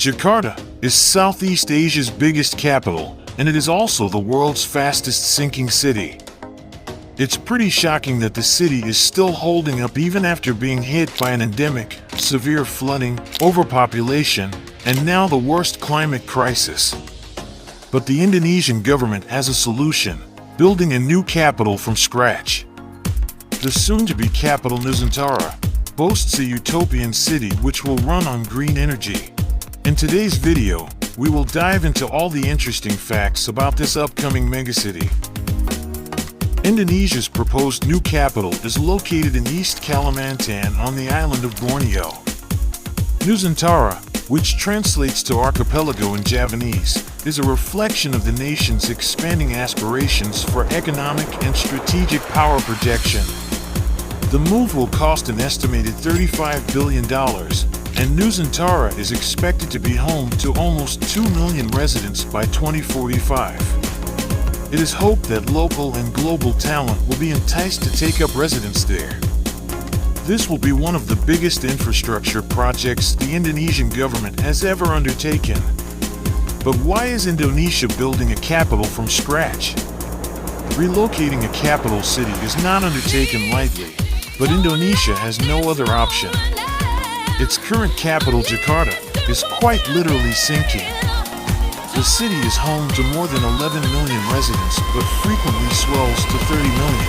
Jakarta is Southeast Asia's biggest capital, and it is also the world's fastest sinking city. It's pretty shocking that the city is still holding up even after being hit by an endemic, severe flooding, overpopulation, and now the worst climate crisis. But the Indonesian government has a solution: building a new capital from scratch. The soon-to-be capital Nusantara boasts a utopian city which will run on green energy. In today's video, we will dive into all the interesting facts about this upcoming megacity. Indonesia's proposed new capital is located in East Kalimantan on the island of Borneo. Nusantara, which translates to archipelago in Javanese, is a reflection of the nation's expanding aspirations for economic and strategic power projection. The move will cost an estimated $35 billion, and Nusantara is expected to be home to almost 2 million residents by 2045. It is hoped that local and global talent will be enticed to take up residence there. This will be one of the biggest infrastructure projects the Indonesian government has ever undertaken. But why is Indonesia building a capital from scratch? Relocating a capital city is not undertaken lightly, but Indonesia has no other option. Its current capital, Jakarta, is quite literally sinking. The city is home to more than 11 million residents, but frequently swells to 30 million.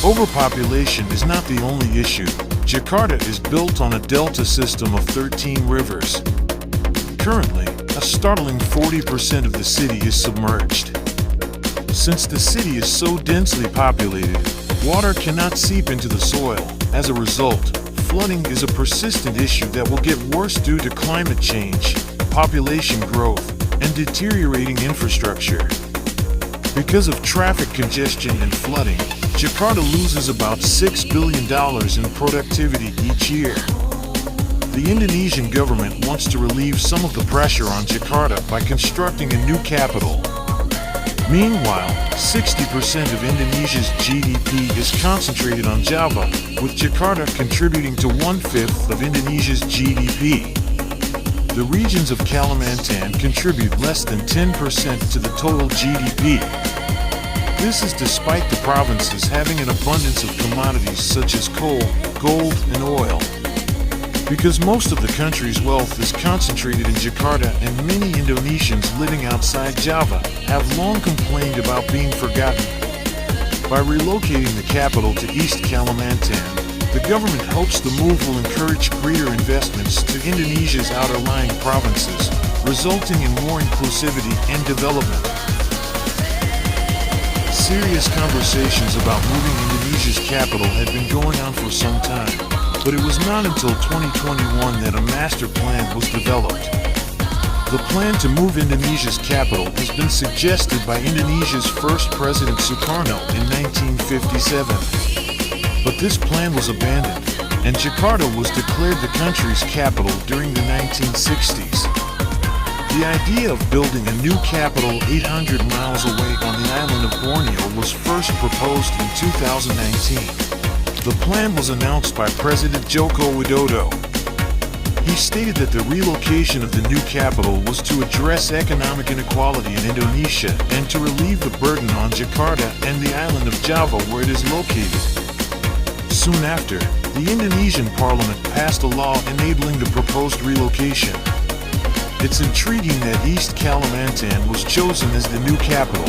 Overpopulation is not the only issue. Jakarta is built on a delta system of 13 rivers. Currently, a startling 40% of the city is submerged. Since the city is so densely populated, water cannot seep into the soil. As a result, flooding is a persistent issue that will get worse due to climate change, population growth, and deteriorating infrastructure. Because of traffic congestion and flooding, Jakarta loses about $6 billion in productivity each year. The Indonesian government wants to relieve some of the pressure on Jakarta by constructing a new capital. Meanwhile, 60% of Indonesia's GDP is concentrated on Java, with Jakarta contributing to 1/5 of Indonesia's GDP. The regions of Kalimantan contribute less than 10% to the total GDP. This is despite the provinces having an abundance of commodities such as coal, gold, and oil. Because most of the country's wealth is concentrated in Jakarta, and many Indonesians living outside Java have long complained about being forgotten. By relocating the capital to East Kalimantan, the government hopes the move will encourage greater investments to Indonesia's outer-lying provinces, resulting in more inclusivity and development. Serious conversations about moving Indonesia's capital had been going on for some time, but it was not until 2021 that a master plan was developed. The plan to move Indonesia's capital has been suggested by Indonesia's first president Sukarno in 1957. But this plan was abandoned, and Jakarta was declared the country's capital during the 1960s. The idea of building a new capital 800 miles away on the island of Borneo was first proposed in 2019. The plan was announced by President Joko Widodo. He stated that the relocation of the new capital was to address economic inequality in Indonesia and to relieve the burden on Jakarta and the island of Java where it is located. Soon after, the Indonesian parliament passed a law enabling the proposed relocation. It's intriguing that East Kalimantan was chosen as the new capital.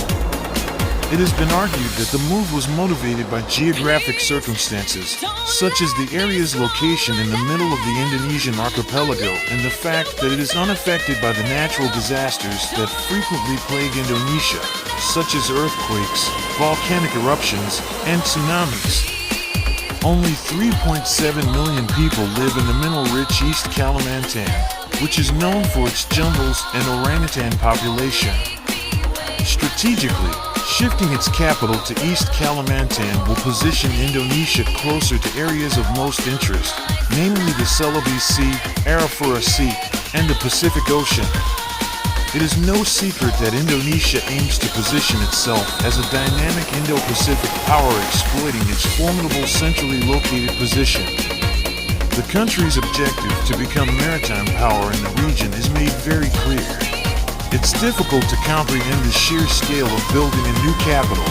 It has been argued that the move was motivated by geographic circumstances, such as the area's location in the middle of the Indonesian archipelago and the fact that it is unaffected by the natural disasters that frequently plague Indonesia, such as earthquakes, volcanic eruptions, and tsunamis. Only 3.7 million people live in the mineral-rich East Kalimantan, which is known for its jungles and orangutan population. Strategically, shifting its capital to East Kalimantan will position Indonesia closer to areas of most interest, namely the Celebes Sea, Arafura Sea, and the Pacific Ocean. It is no secret that Indonesia aims to position itself as a dynamic Indo-Pacific power exploiting its formidable centrally located position. The country's objective to become maritime power in the region is very clear. It's difficult to comprehend the sheer scale of building a new capital.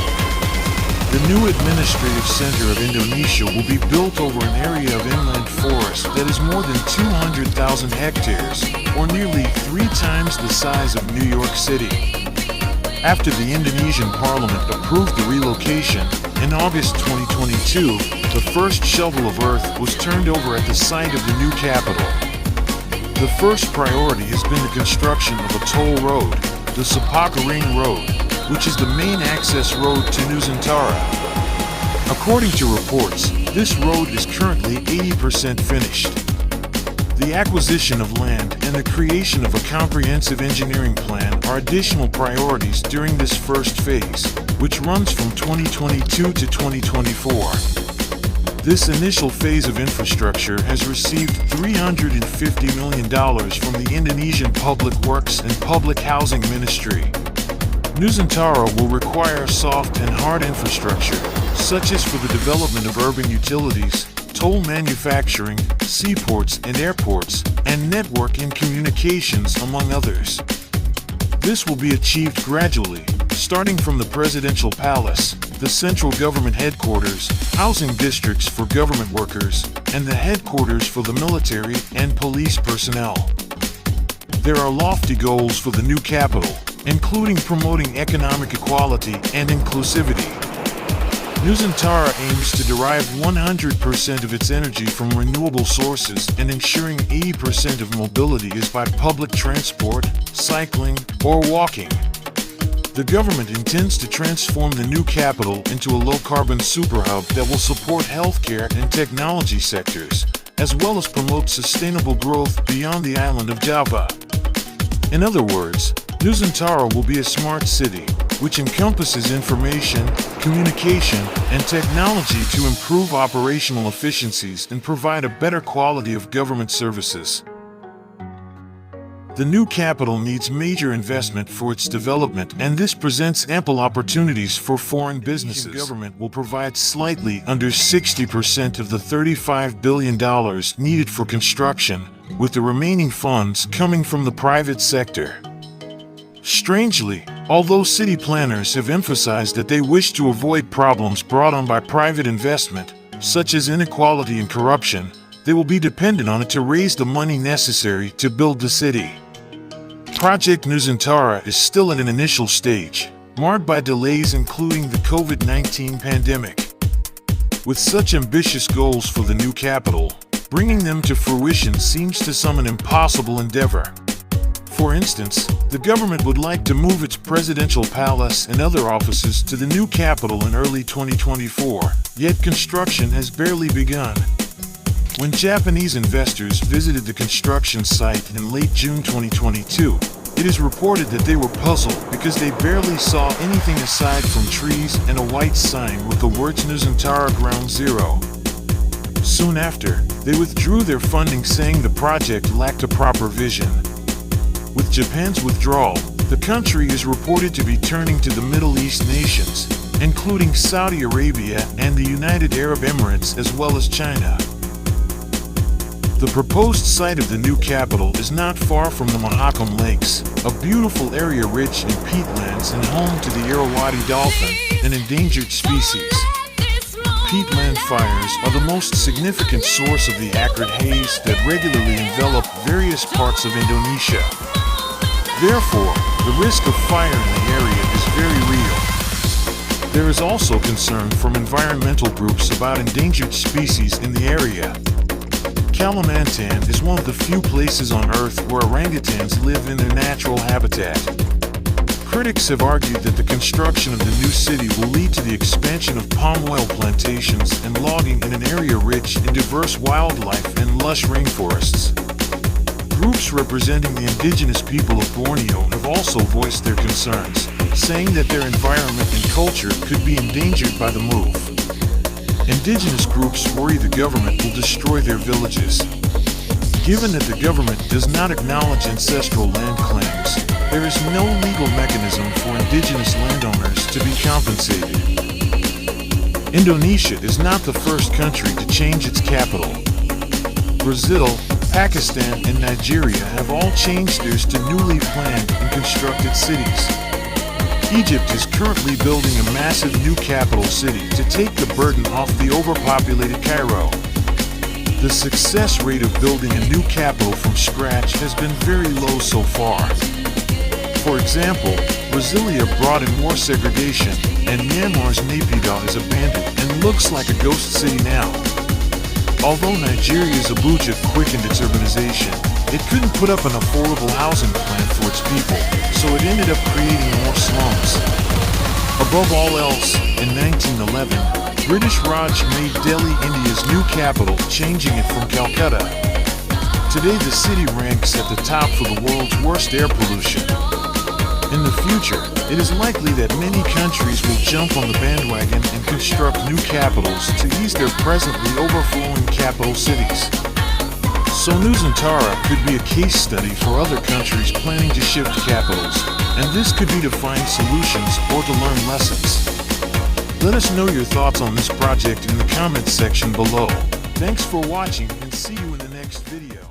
The new administrative center of Indonesia will be built over an area of inland forest that is more than 200,000 hectares, or nearly 3 times the size of New York City. After the Indonesian parliament approved the relocation, in August 2022, the first shovel of earth was turned over at the site of the new capital. The first priority has been the construction of a toll road, the Sepaka Ring Road, which is the main access road to Nusantara. According to reports, this road is currently 80% finished. The acquisition of land and the creation of a comprehensive engineering plan are additional priorities during this first phase, which runs from 2022 to 2024. This initial phase of infrastructure has received $350 million from the Indonesian Public Works and Public Housing Ministry. Nusantara will require soft and hard infrastructure, such as for the development of urban utilities, toll manufacturing, seaports and airports, and network and communications, among others. This will be achieved gradually, starting from the Presidential Palace, the central government headquarters, housing districts for government workers, and the headquarters for the military and police personnel. There are lofty goals for the new capital, including promoting economic equality and inclusivity. Nusantara aims to derive 100% of its energy from renewable sources and ensuring 80% of mobility is by public transport, cycling, or walking. The government intends to transform the new capital into a low-carbon superhub that will support healthcare and technology sectors, as well as promote sustainable growth beyond the island of Java. In other words, Nusantara will be a smart city, which encompasses information, communication, and technology to improve operational efficiencies and provide a better quality of government services. The new capital needs major investment for its development, and this presents ample opportunities for foreign businesses. The government will provide slightly under 60% of the $35 billion needed for construction, with the remaining funds coming from the private sector. Strangely, although city planners have emphasized that they wish to avoid problems brought on by private investment, such as inequality and corruption, they will be dependent on it to raise the money necessary to build the city. Project Nusantara is still at an initial stage, marred by delays including the COVID-19 pandemic. With such ambitious goals for the new capital, bringing them to fruition seems to some an impossible endeavor. For instance, the government would like to move its presidential palace and other offices to the new capital in early 2024, yet construction has barely begun. When Japanese investors visited the construction site in late June 2022, it is reported that they were puzzled because they barely saw anything aside from trees and a white sign with the words Nusantara Ground Zero. Soon after, they withdrew their funding, saying the project lacked a proper vision. With Japan's withdrawal, the country is reported to be turning to the Middle East nations, including Saudi Arabia and the United Arab Emirates, as well as China. The proposed site of the new capital is not far from the Mahakam Lakes, a beautiful area rich in peatlands and home to the Irrawaddy dolphin, an endangered species. Peatland fires are the most significant source of the acrid haze that regularly envelop various parts of Indonesia. Therefore, the risk of fire in the area is very real. There is also concern from environmental groups about endangered species in the area. Kalimantan is one of the few places on Earth where orangutans live in their natural habitat. Critics have argued that the construction of the new city will lead to the expansion of palm oil plantations and logging in an area rich in diverse wildlife and lush rainforests. Groups representing the indigenous people of Borneo have also voiced their concerns, saying that their environment and culture could be endangered by the move. Indigenous groups worry the government will destroy their villages. Given that the government does not acknowledge ancestral land claims, there is no legal mechanism for indigenous landowners to be compensated. Indonesia is not the first country to change its capital. Brazil, Pakistan, and Nigeria have all changed theirs to newly planned and constructed cities. Egypt is currently building a massive new capital city to take the burden off the overpopulated Cairo. The success rate of building a new capital from scratch has been very low so far. For example, Brasilia brought in more segregation, and Myanmar's Naypyidaw is abandoned and looks like a ghost city now. Although Nigeria's Abuja quickened its urbanization, it couldn't put up an affordable housing plan for its people, so it ended up creating more slums. Above all else, in 1911, British Raj made Delhi India's new capital, changing it from Calcutta. Today the city ranks at the top for the world's worst air pollution. In the future, it is likely that many countries will jump on the bandwagon and construct new capitals to ease their presently overflowing capital cities. So Nusantara could be a case study for other countries planning to shift capitals, and this could be to find solutions or to learn lessons. Let us know your thoughts on this project in the comments section below. Thanks for watching and see you in the next video.